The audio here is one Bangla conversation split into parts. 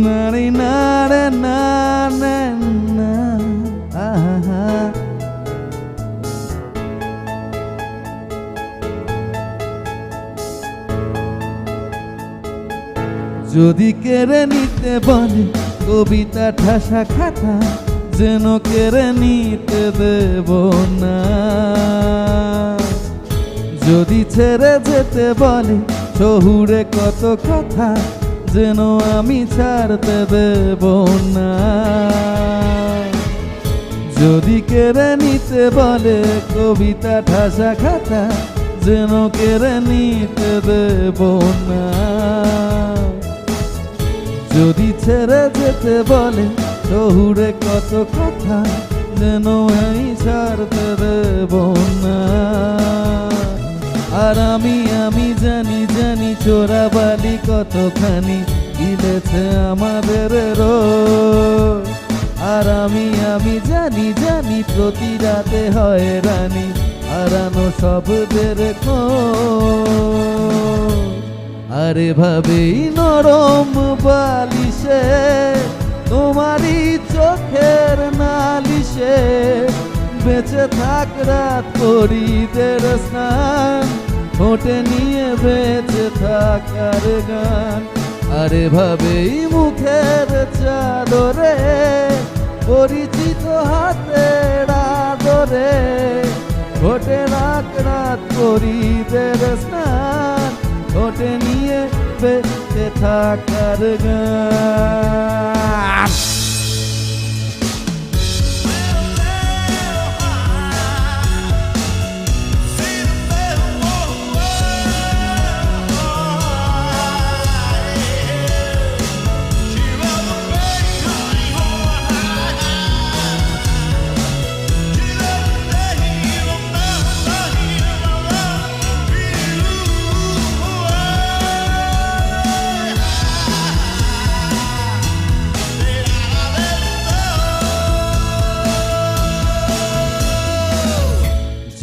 নারে না রে না না না আহা যদি কেড়ে নিতে বলে কবিতা ঠাসা খাতা যেন কেড়ে নিতে দেব না। যদি ছেড়ে যেতে বলে শহুরে কত কথা যেন আমি ছাড়তে দেব না। যদি কেড়ে নিতে বলে কবিতা ঠাসা খাতা যেন কেড়ে নিতে দেব না। যদি ছেড়ে যেতে বলে শহুরে কত কথা যেন আমি ছাড়তে দেব না। আর আমি জানি জানি চোরাবালি কতখানি গিলেছে আমাদের রোজ। আর আমি জানি জানি প্রতি রাতে হয় রানী হারানো শব্দের খোঁজ। আরে ভাবেই নরম বালিশে তোমারই চোখের নালিশে বেঁচে থাক রাত পরিদের স্নান ঠোঁটে নিয়ে বেঁচে থাকার গান। আরে ভাবেই মুখের চাদরে পরিচিত হাতের আদরে ঠোঁটে রাখ রাত পরিদের স্নান ঠোঁটে নিয়ে বেঁচে থাকার গান।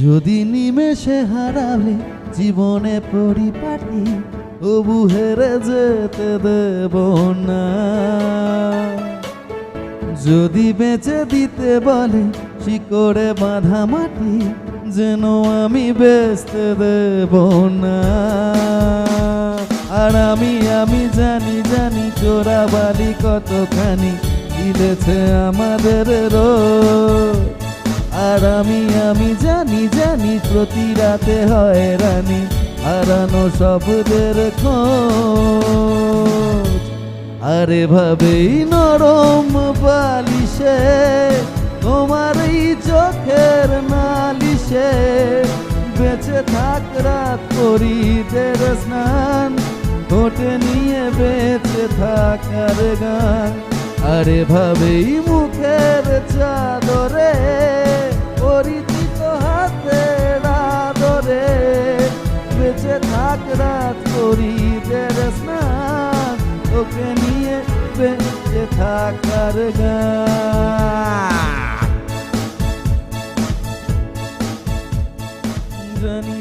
যদি নিমেষে হারালে জীবনে পরিপাটি তবু হেরে যেতে দেব না। যদি বেঁচে দিতে বলে শিকড়ে বাঁধা মাটি যেন আমি বেচতে দেব না। আর আমি জানি জানি চোরাবালি কতখানি গিলেছে আমাদের রোজ। আর আমি জানি জানি প্রতি রাতে হয় রানী হারানো শব্দের খোঁজ। আরে ভাবেই নরম বালিশে তোমারই চোখের নালিশে বেঁচে থাক রাত পরিদের স্নান ঠোঁটে নিয়ে বেঁচে থাকার গান। আরে ভাবেই মুখের চাদরে পরিচিত হাতের আদরে বেঁচে থাক রাত পরিদের স্নান ওকে নিয়ে বেঁচে থাকার গান। জানি